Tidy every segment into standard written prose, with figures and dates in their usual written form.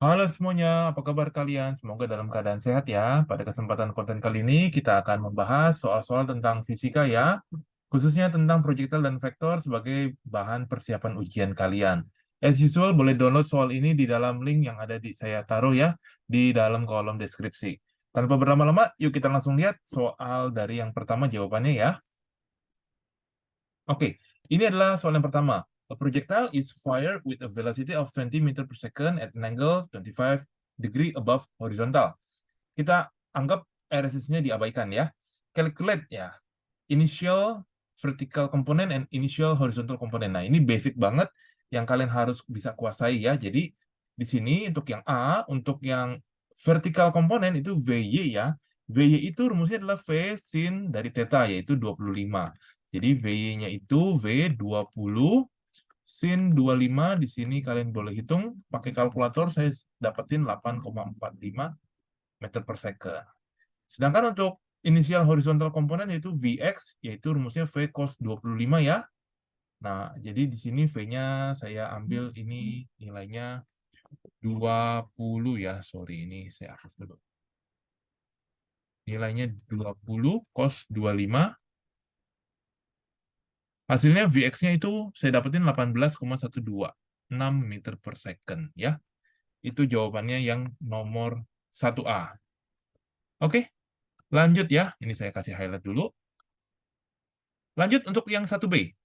Halo semuanya, apa kabar kalian? Semoga dalam keadaan sehat ya. Pada kesempatan konten kali ini kita akan membahas soal-soal tentang fisika ya, khususnya tentang projektil dan vektor sebagai bahan persiapan ujian kalian. As usual, boleh download soal ini di dalam link yang ada di saya taruh ya, di dalam kolom deskripsi. Tanpa berlama-lama, yuk kita langsung lihat soal dari yang pertama jawabannya ya. Oke, ini adalah soal yang pertama. A projectile is fired with a velocity of 20 meter per second at an angle 25 degree above horizontal. Kita anggap resistnya diabaikan ya. Calculate ya, initial vertical component and initial horizontal component. Nah, ini basic banget yang kalian harus bisa kuasai ya. Jadi, di sini untuk yang A, untuk yang vertical component itu VY ya. VY itu rumusnya adalah V sin dari theta, yaitu 25. Jadi, VY-nya itu V20 sin 25. Di sini kalian boleh hitung. Pakai kalkulator, saya dapetin 8,45 meter per second. Sedangkan untuk inisial horizontal komponen yaitu Vx, yaitu rumusnya V cos 25 ya. Nah, jadi di sini V-nya saya ambil ini nilainya 20 ya. Sorry, ini saya hapus dulu. Nilainya 20 cos 25. Hasilnya Vx-nya itu saya dapetin 18,126 meter per second ya. Itu jawabannya yang nomor 1A. Oke, lanjut ya. Ini saya kasih highlight dulu. Lanjut untuk yang 1B.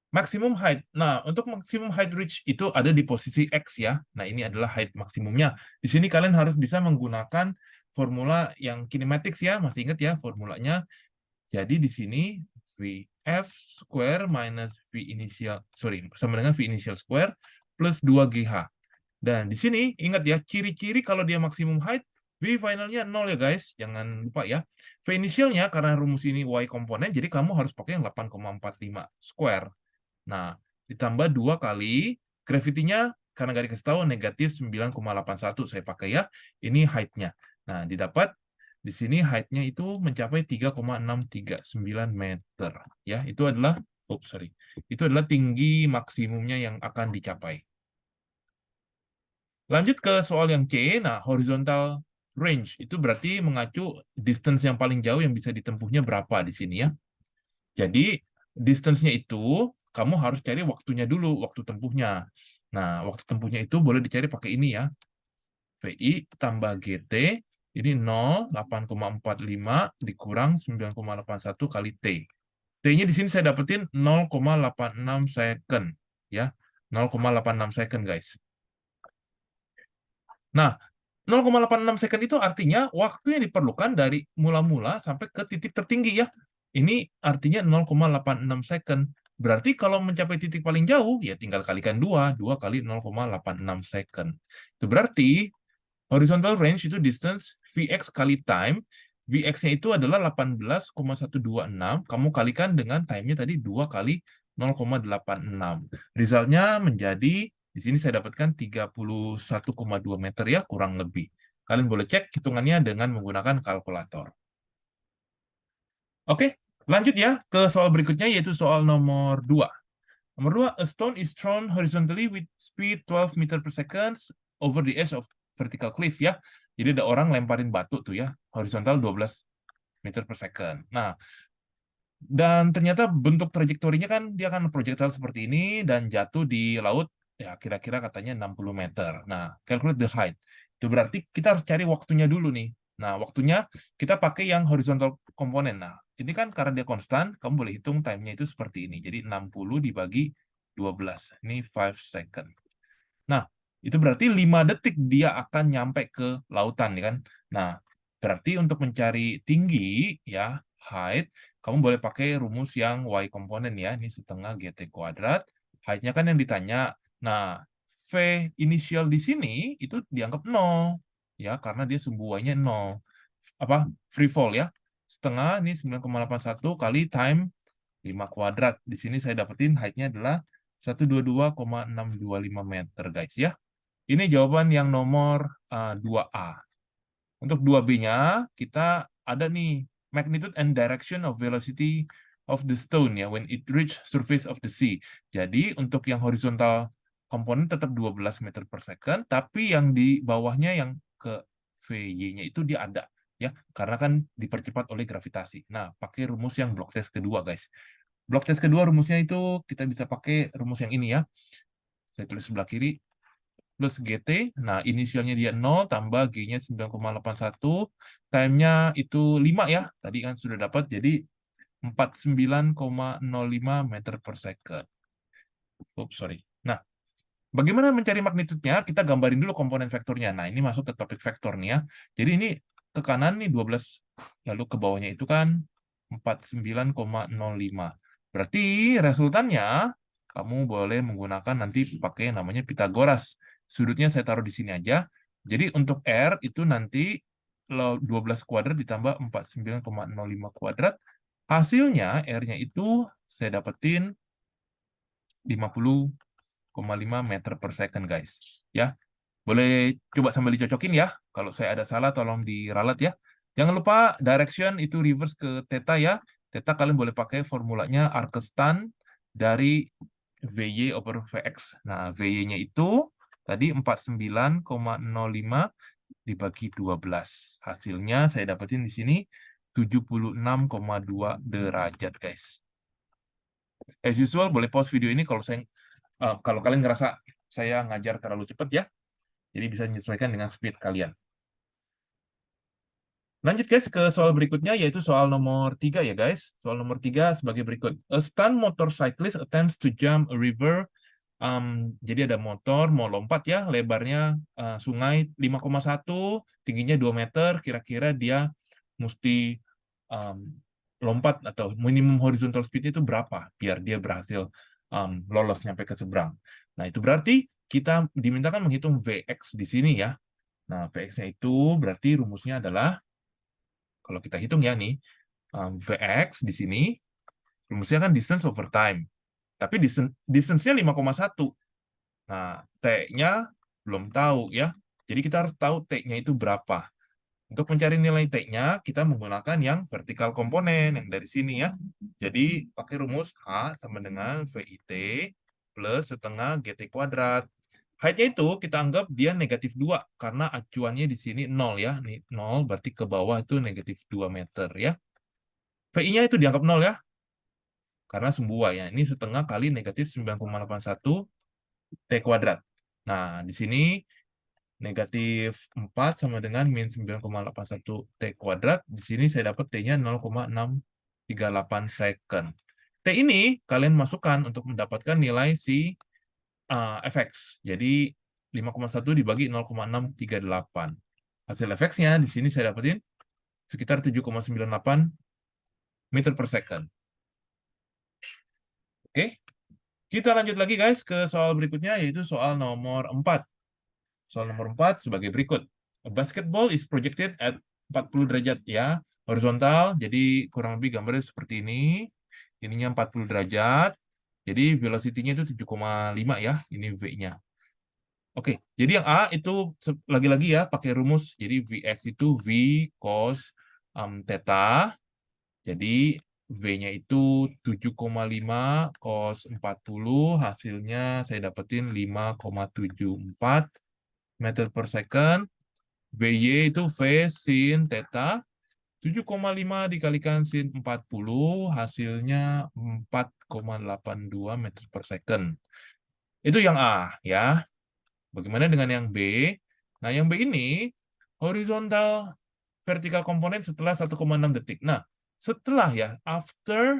Maximum height. Nah, untuk maximum height reach itu ada di posisi X ya. Nah, ini adalah height maksimumnya. Di sini kalian harus bisa menggunakan formula yang kinematics ya. Masih ingat ya formulanya? Jadi di sini Vf square minus V initial, sorry, sama dengan V initial square plus 2GH. Dan di sini ingat ya, ciri-ciri kalau dia maksimum height, V finalnya 0 ya guys. Jangan lupa ya. V initialnya karena rumus ini Y komponen, jadi kamu harus pakai yang 8,45 square. Nah, ditambah 2 kali gravity-nya karena nggak dikasih tahu negatif 9,81 saya pakai ya. Ini height-nya. Nah, didapat di sini height-nya itu mencapai 3,639 meter. Ya, itu adalah sorry. Itu adalah tinggi maksimumnya yang akan dicapai. Lanjut ke soal yang C. Nah, horizontal range itu berarti mengacu distance yang paling jauh yang bisa ditempuhnya berapa di sini ya. Jadi, distance-nya itu kamu harus cari waktunya dulu, waktu tempuhnya. Nah, waktu tempuhnya itu boleh dicari pakai ini ya. VI tambah GT, ini 0,845 dikurang 9,81 kali T. T-nya di sini saya dapetin 0,86 second. Ya, 0,86 second, guys. Nah, 0,86 second itu artinya waktu yang diperlukan dari mula-mula sampai ke titik tertinggi ya. Ini artinya 0,86 second. Berarti kalau mencapai titik paling jauh, ya tinggal kalikan 2. 2 kali 0,86 second. Itu berarti horizontal range itu distance Vx kali time. Vx-nya itu adalah 18,126. Kamu kalikan dengan time-nya tadi 2 kali 0,86. Result-nya menjadi, di sini saya dapatkan 31,2 meter ya, kurang lebih. Kalian boleh cek hitungannya dengan menggunakan kalkulator. Oke, lanjut ya ke soal berikutnya, yaitu soal nomor 2. Nomor 2, a stone is thrown horizontally with speed 12 meter per second over the edge of vertical cliff ya. Jadi ada orang lemparin batu tuh ya, horizontal 12 meter per second. Nah, dan ternyata bentuk trajektorinya kan dia akan projectile seperti ini dan jatuh di laut ya kira-kira katanya 60 meter. Nah, calculate the height. Itu berarti kita harus cari waktunya dulu nih. Nah, waktunya kita pakai yang horizontal komponen. Nah, ini kan karena dia konstan, kamu boleh hitung time-nya itu seperti ini. Jadi 60 dibagi 12. Ini 5 second. Nah, itu berarti 5 detik dia akan nyampe ke lautan ya kan. Nah, berarti untuk mencari tinggi ya, height, kamu boleh pakai rumus yang Y komponen ya. Ini setengah GT kuadrat. Height-nya kan yang ditanya. Nah, V inisial di sini itu dianggap 0 ya karena dia sumbu Y-nya 0. Apa? Free fall ya. Setengah ini 9,81 kali time 5 kuadrat. Di sini saya dapetin height-nya adalah 122,625 meter guys ya. Ini jawaban yang nomor 2A. Untuk 2B-nya, kita ada nih, magnitude and direction of velocity of the stone ya, when it reach surface of the sea. Jadi, untuk yang horizontal komponen tetap 12 meter per second, tapi yang di bawahnya yang ke VY-nya itu dia ada, ya, karena kan dipercepat oleh gravitasi. Nah, pakai rumus yang block test kedua, guys. Block test kedua rumusnya itu kita bisa pakai rumus yang ini ya. Saya tulis sebelah kiri, plus GT. Nah, inisialnya dia 0, tambah G-nya 9,81. Time-nya itu 5 ya. Tadi kan sudah dapat, jadi 49,05 meter per second. Oops, sorry. Nah, bagaimana mencari magnitudenya? Kita gambarin dulu komponen vektornya. Nah, ini masuk ke topik vektor nih ya. Jadi ini ke kanan nih 12, lalu ke bawahnya itu kan 49,05. Berarti resultannya kamu boleh menggunakan nanti pakai namanya Pitagoras. Sudutnya saya taruh di sini aja. Jadi untuk R itu nanti 12 kuadrat ditambah 49,05 kuadrat. Hasilnya R-nya itu saya dapetin 50,5 meter per second, guys. Ya, boleh coba sambil dicocokin ya. Kalau saya ada salah, tolong diralat ya. Jangan lupa direction itu reverse ke theta ya. Theta kalian boleh pakai formulanya arkestan dari VY over VX. Nah, VY-nya itu tadi 49,05 dibagi 12. Hasilnya saya dapetin di sini 76,2 derajat, guys. As usual, boleh pause video ini kalau kalian ngerasa saya ngajar terlalu cepat ya. Jadi bisa menyesuaikan dengan speed kalian. Lanjut guys ke soal berikutnya, yaitu soal nomor 3 ya guys. Soal nomor 3 sebagai berikut. A stunt motorcyclist attempts to jump a river. Jadi ada motor mau lompat ya, lebarnya sungai 5,1, tingginya 2 meter, kira-kira dia mesti lompat atau minimum horizontal speed itu berapa biar dia berhasil lolos nyampe ke seberang. Nah, itu berarti kita dimintakan menghitung Vx di sini ya. Nah, Vx-nya itu berarti rumusnya adalah, kalau kita hitung ya nih, Vx di sini, rumusnya kan distance over time. Tapi distance-nya 5,1. Nah, T-nya belum tahu ya. Jadi kita harus tahu T-nya itu berapa. Untuk mencari nilai T-nya, kita menggunakan yang vertikal komponen, yang dari sini ya. Jadi, pakai rumus H sama dengan VIT plus setengah GT kuadrat. Height-nya itu kita anggap dia negatif 2, karena acuannya di sini 0 ya. Nih, 0 berarti ke bawah itu negatif 2 meter ya. VI-nya itu dianggap 0 ya, karena sembuah ya. Ini setengah kali negatif 9,81 T kuadrat. Nah, di sini negatif 4 sama dengan min 9,81 T kuadrat. Di sini saya dapat T-nya 0,638 second. T ini kalian masukkan untuk mendapatkan nilai si Fx. Jadi 5,1 dibagi 0,638. Hasil Fx-nya di sini saya dapetin sekitar 7,98 meter per second. Oke, kita lanjut lagi guys ke soal berikutnya, yaitu soal nomor 4. Soal nomor 4 sebagai berikut. A basketball is projected at 40 derajat ya, horizontal. Jadi kurang lebih gambarnya seperti ini. Ininya 40 derajat. Jadi velocity-nya itu 7,5 ya, ini V-nya. Oke, jadi yang A itu lagi-lagi ya pakai rumus. Jadi Vx itu V cos theta. Jadi V-nya itu 7,5 cos 40, hasilnya saya dapetin 5,74 meter per second. VY itu V sin theta. 7,5 dikalikan sin 40, hasilnya 4,82 meter per second. Itu yang A ya. Bagaimana dengan yang B? Nah, yang B ini horizontal vertikal komponen setelah 1,6 detik. Nah, setelah ya, after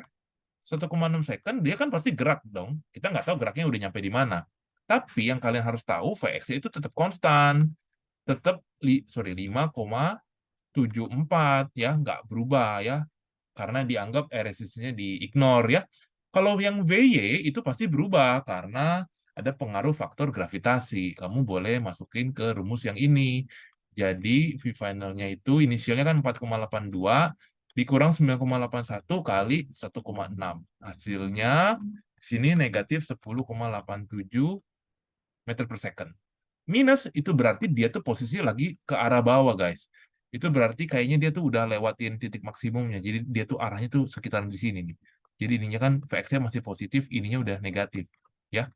1,6 second, dia kan pasti gerak dong. Kita nggak tahu geraknya udah nyampe di mana. Tapi yang kalian harus tahu, Vx itu tetap konstan. Tetap 5,74 ya, nggak berubah ya. Karena dianggap resistensinya di-ignore ya. Kalau yang Vy itu pasti berubah karena ada pengaruh faktor gravitasi. Kamu boleh masukin ke rumus yang ini. Jadi V finalnya itu inisialnya kan 4,82 dikurang 9,81 kali 1,6. Hasilnya sini negatif 10,87 meter per second. Minus itu berarti dia tuh posisi lagi ke arah bawah, guys. Itu berarti kayaknya dia tuh udah lewatin titik maksimumnya. Jadi dia tuh arahnya tuh sekitaran di sini nih. Jadi ininya kan Vx-nya masih positif, ininya udah negatif, ya.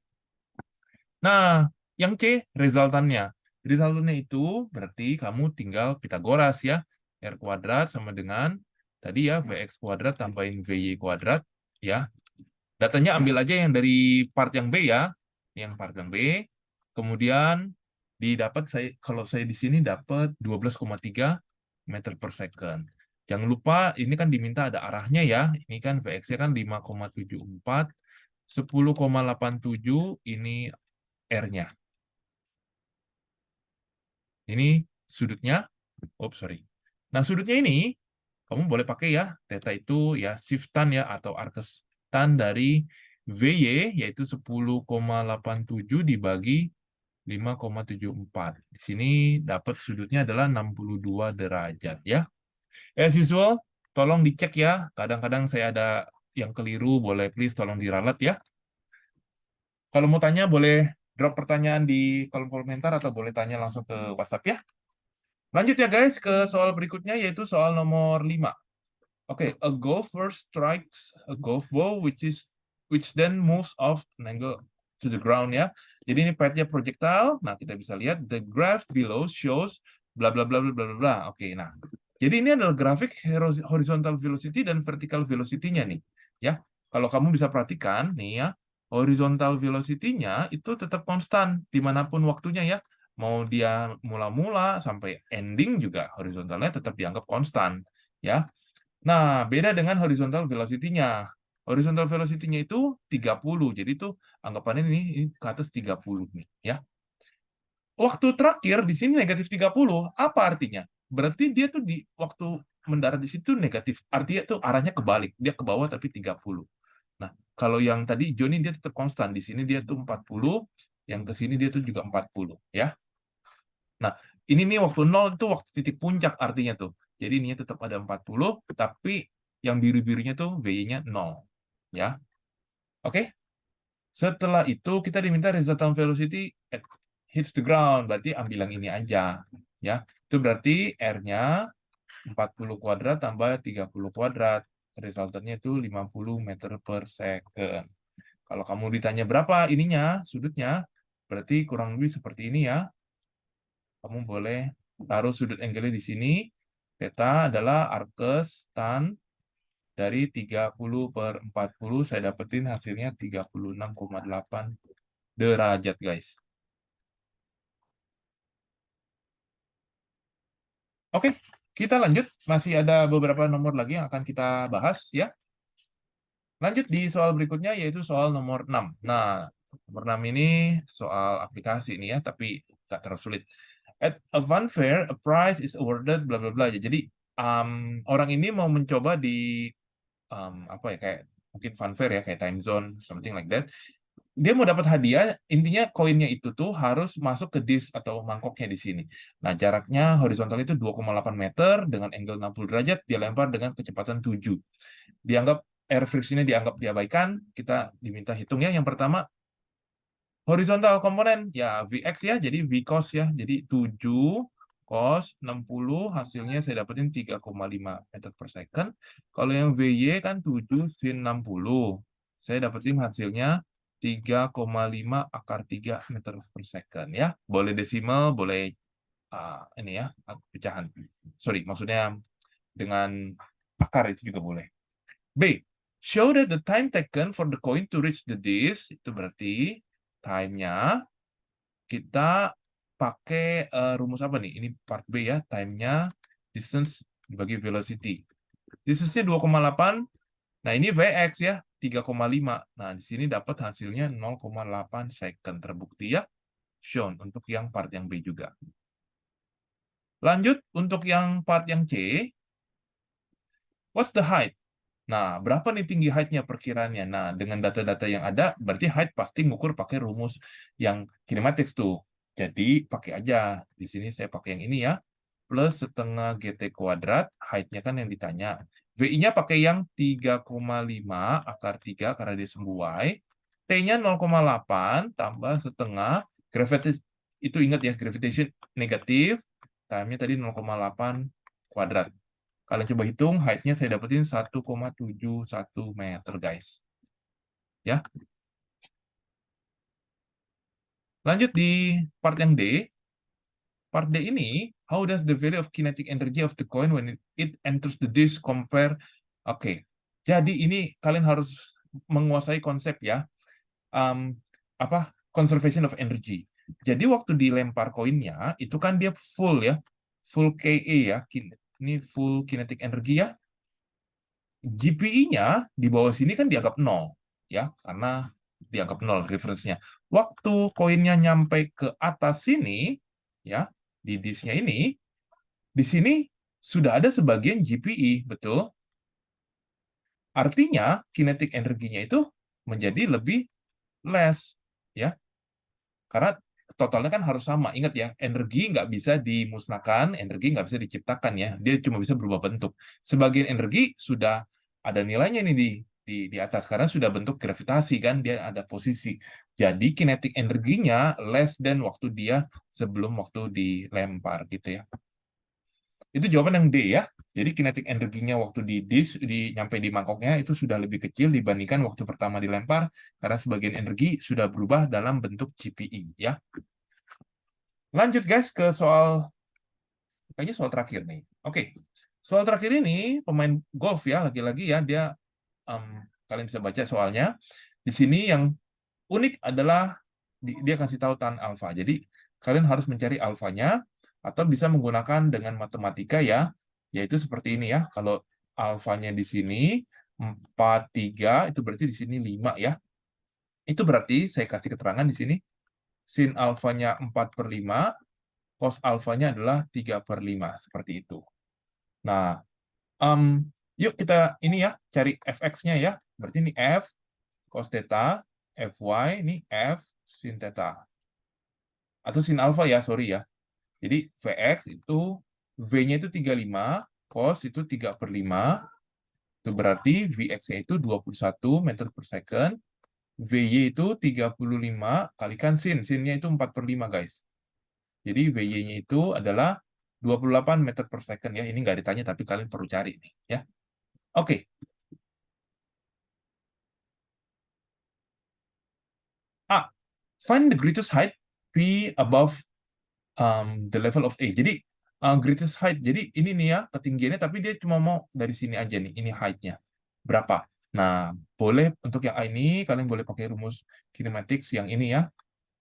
Nah, yang C, resultannya. Resultannya itu berarti kamu tinggal Pitagoras ya. R kuadrat sama dengan tadi ya, Vx kuadrat tambahin Vy kuadrat ya. Datanya ambil aja yang dari part yang B ya. Yang part yang B. Kemudian didapat kalau saya di sini dapat 12,3 meter per second. Jangan lupa ini kan diminta ada arahnya ya. Ini kan Vx-nya kan 5,74, 10,87 ini R-nya. Ini sudutnya. Oh, sorry. Nah, sudutnya ini kamu boleh pakai ya. Theta itu ya shift tan ya atau arcus tan dari VY yaitu 10,87 dibagi 5,74. Di sini dapat sudutnya adalah 62 derajat ya. As usual, tolong dicek ya. Kadang-kadang saya ada yang keliru, boleh please tolong diralat ya. Kalau mau tanya boleh drop pertanyaan di kolom komentar atau boleh tanya langsung ke WhatsApp ya. Lanjut ya guys ke soal berikutnya yaitu soal nomor 5. Oke, a golfer strikes a golf ball which then moves off an angle to the ground ya. Jadi ini path-nya projectile. Nah, kita bisa lihat the graph below shows bla bla bla bla bla bla. Oke, nah. Jadi ini adalah grafik horizontal velocity dan vertical velocity-nya nih. Ya. Kalau kamu bisa perhatikan nih ya, horizontal velocity-nya itu tetap konstan dimanapun waktunya ya. Mau dia mula-mula sampai ending juga horizontalnya tetap dianggap konstan ya. Nah, beda dengan horizontal velocity-nya. Horizontal velocity-nya itu 30. Jadi itu anggapannya ini ke atas 30 nih, ya. Waktu terakhir di sini negatif 30, apa artinya? Berarti dia tuh di waktu mendarat di situ negatif. Artinya tuh arahnya kebalik. Dia ke bawah tapi 30. Nah, kalau yang tadi Joni dia tetap konstan. Di sini dia tuh 40, yang ke sini dia tuh juga 40, ya. Nah, ini nih waktu 0 itu waktu titik puncak artinya tuh. Jadi ini tetap ada 40, tapi yang biru-birunya tuh VY-nya 0. Ya. Oke. Setelah itu kita diminta resultant velocity at hits the ground. Berarti ambil yang ini aja. Ya. Itu berarti R-nya 40 kuadrat tambah 30 kuadrat. Resultannya itu 50 meter per second. Kalau kamu ditanya berapa ininya, sudutnya, berarti kurang lebih seperti ini ya. Kamu boleh taruh sudut angle di sini. Theta adalah arcus tan dari 30/40. Saya dapetin hasilnya 36,8 derajat, guys. Oke, kita lanjut. Masih ada beberapa nomor lagi yang akan kita bahas, ya. Lanjut di soal berikutnya, yaitu soal nomor 6. Nah, nomor 6 ini soal aplikasi ini ya, tapi nggak terlalu sulit. At a fun fair, a prize is awarded, bla bla bla. Jadi orang ini mau mencoba di apa ya kayak mungkin fun fair ya kayak time zone, something like that. Dia mau dapat hadiah, intinya koinnya itu tuh harus masuk ke disk atau mangkoknya di sini. Nah, jaraknya horizontal itu 2,8 meter dengan angle 60 derajat, dia lempar dengan kecepatan 7. Dianggap air friction-nya dianggap diabaikan, kita diminta hitung ya. Yang pertama, horizontal komponen ya Vx ya, jadi V cos ya. Jadi 7 cos 60 hasilnya saya dapetin 3,5 meter per second. Kalau yang Vy kan 7 sin 60. Saya dapetin hasilnya 3,5 akar 3 meter per second ya. Boleh desimal, boleh ini ya, pecahan. Sorry, maksudnya dengan akar itu juga boleh. B. Show that the time taken for the coin to reach the disk, itu berarti time-nya kita pakai rumus apa nih? Ini part B ya, time-nya distance dibagi velocity. Distance-nya 2,8. Nah, ini Vx ya, 3,5. Nah, di sini dapat hasilnya 0,8 second terbukti ya. Shown untuk yang part yang B juga. Lanjut untuk yang part yang C. What's the height? Nah, berapa nih tinggi height-nya perkiraannya? Nah, dengan data-data yang ada, berarti height pasti ngukur pakai rumus yang kinematics tuh. Jadi, pakai aja. Di sini saya pakai yang ini ya. Plus setengah GT kuadrat, height-nya kan yang ditanya. VI-nya pakai yang 3,5 akar 3 karena dia sumbu Y. T-nya 0,8 tambah setengah. Gravity, itu ingat ya, gravitation negatif. Time-nya tadi 0,8 kuadrat. Kalian coba hitung, height-nya saya dapetin 1,71 meter, guys. Ya. Lanjut di part yang D. Part D ini, how does the value of kinetic energy of the coin when it enters the disk compare? Oke, jadi ini kalian harus menguasai konsep ya, conservation of energy. Jadi waktu dilempar koinnya itu kan dia full ya, full KE ya, ini full kinetic energy ya. GPE-nya di bawah sini kan dianggap 0 ya, karena dianggap 0 reference-nya. Waktu koinnya nyampe ke atas sini ya, di disknya ini, di sini sudah ada sebagian GPE, betul? Artinya kinetic energinya itu menjadi lebih less ya, karena totalnya kan harus sama. Ingat ya, energi nggak bisa dimusnahkan, energi nggak bisa diciptakan ya. Dia cuma bisa berubah bentuk. Sebagian energi sudah ada nilainya nih di atas karena sudah bentuk gravitasi kan, dia ada posisi. Jadi kinetic energinya less than waktu dia sebelum waktu dilempar gitu ya. Itu jawaban yang D ya. Jadi kinetic energinya waktu nyampe di mangkoknya itu sudah lebih kecil dibandingkan waktu pertama dilempar karena sebagian energi sudah berubah dalam bentuk GPE ya. Lanjut guys ke kayaknya soal terakhir nih. Oke. Soal terakhir ini pemain golf ya, lagi-lagi ya dia kalian bisa baca soalnya. Di sini yang unik adalah dia kasih tahu tan alfa. Jadi kalian harus mencari alfanya atau bisa menggunakan dengan matematika ya, yaitu seperti ini ya. Kalau alfanya di sini 43, itu berarti di sini 5 ya. Itu berarti saya kasih keterangan di sini sin alfanya 4/5, cos alfanya adalah 3/5 seperti itu. Nah, yuk kita ini ya cari fx-nya ya. Berarti ini f cos theta, fy ini f sin theta. Atau sin alfa ya, sorry ya. Jadi Vx itu V-nya itu 35, cos itu 3/5, itu berarti Vx-nya itu 21 meter per second, Vy itu 35 kalikan sin-nya itu 4/5 guys. Jadi Vy-nya itu adalah 28 meter per second ya, ini nggak ditanya tapi kalian perlu cari nih ya. Oke. A. Find the greatest height P above the level of A. Jadi greatest height. Jadi ini nih ya ketinggiannya, tapi dia cuma mau dari sini aja nih. Ini height-nya berapa? Nah, boleh untuk yang A ini kalian boleh pakai rumus kinematics yang ini ya.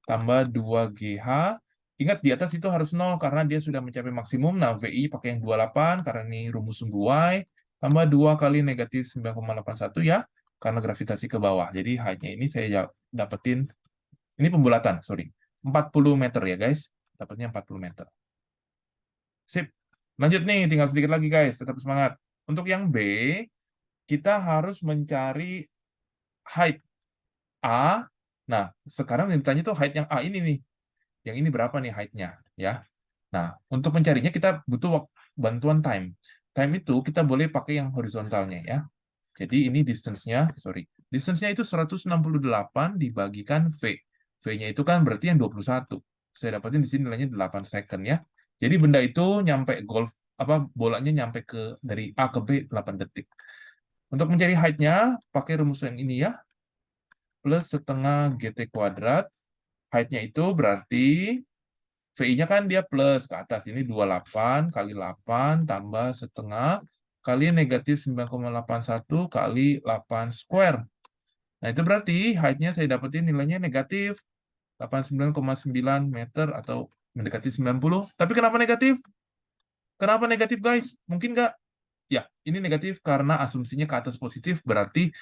Tambah 2GH. Ingat di atas itu harus 0 karena dia sudah mencapai maksimum. Nah, VI pakai yang 28 karena ini rumus sumbu Y. Tambah 2 kali negatif 9,81 ya. Karena gravitasi ke bawah. Jadi height-nya ini saya dapetin. Ini pembulatan, sorry. 40 meter ya guys. Dapatnya 40 meter. Sip. Lanjut nih, tinggal sedikit lagi guys. Tetap semangat. Untuk yang B, kita harus mencari height A. Nah, sekarang yang ditanya tuh height yang A ini nih. Yang ini berapa nih height-nya? Ya. Nah, untuk mencarinya kita butuh bantuan time. Time itu kita boleh pakai yang horizontalnya ya. Jadi ini distance-nya, sorry. Distance-nya itu 168 dibagikan V. V-nya itu kan berarti yang 21. Saya dapatin di sini nilainya 8 second ya. Jadi benda itu nyampe bolanya nyampe ke dari A ke B 8 detik. Untuk mencari height-nya pakai rumus yang ini ya. Plus setengah GT kuadrat. Height-nya itu berarti VI-nya kan dia plus ke atas. Ini 28 kali 8 tambah setengah kali negatif 9,81 kali 8 square. Nah, itu berarti height-nya saya dapetin nilainya negatif 89,9 meter atau mendekati 90. Tapi kenapa negatif? Kenapa negatif, guys? Mungkin nggak? Ya, ini negatif karena asumsinya ke atas positif, berarti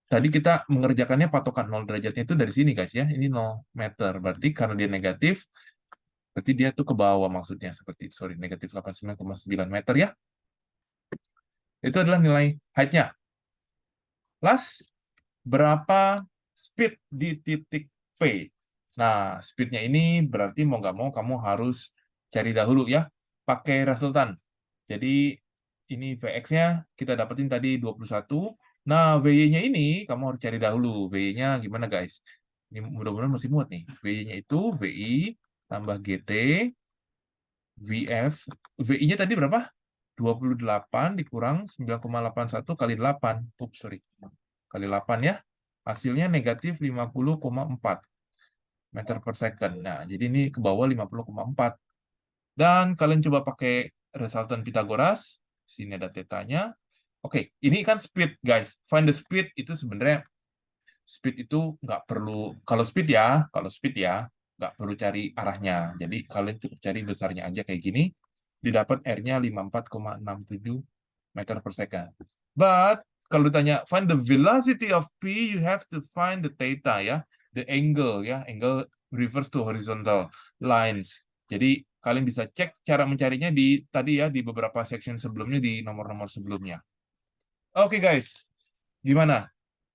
tadi kita mengerjakannya patokan 0 derajatnya itu dari sini, guys ya. Ini 0 meter. Berarti karena dia negatif, berarti dia tuh ke bawah maksudnya. Sorry, negatif 89,9 meter ya. Itu adalah nilai height-nya. Last, berapa speed di titik P? Nah, speed-nya ini berarti mau nggak mau kamu harus cari dahulu ya, pakai resultan. Jadi ini Vx-nya kita dapetin tadi 21. Nah, Vy-nya ini kamu harus cari dahulu. Vy-nya gimana guys? Ini mudah-mudahan masih muat nih. Vy-nya itu Vi tambah GT, Vf. Vi-nya tadi berapa? 28 dikurang 9,81 kali 8. Ups, sorry. Kali 8 ya. Hasilnya negatif 50,4. meter per second. Nah, jadi ini ke bawah 50,4. Dan kalian coba pakai resultant Pythagoras. Sini ada tetanya. Oke, ini kan speed, guys. Find the speed itu sebenarnya speed itu nggak perlu, kalau speed ya nggak perlu cari arahnya. Jadi kalian cukup cari besarnya aja kayak gini. Didapat R-nya 54,67 meter per second. But kalau ditanya find the velocity of P, you have to find the theta ya, the angle ya, angle reverse to horizontal lines. Jadi kalian bisa cek cara mencarinya di tadi ya, di beberapa section sebelumnya, di nomor-nomor sebelumnya. Oke guys, gimana?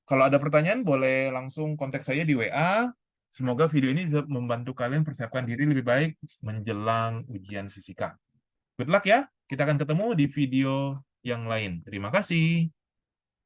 Kalau ada pertanyaan boleh langsung kontak saya di WA. Semoga video ini bisa membantu kalian persiapkan diri lebih baik menjelang ujian fisika. Good luck ya. Kita akan ketemu di video yang lain. Terima kasih.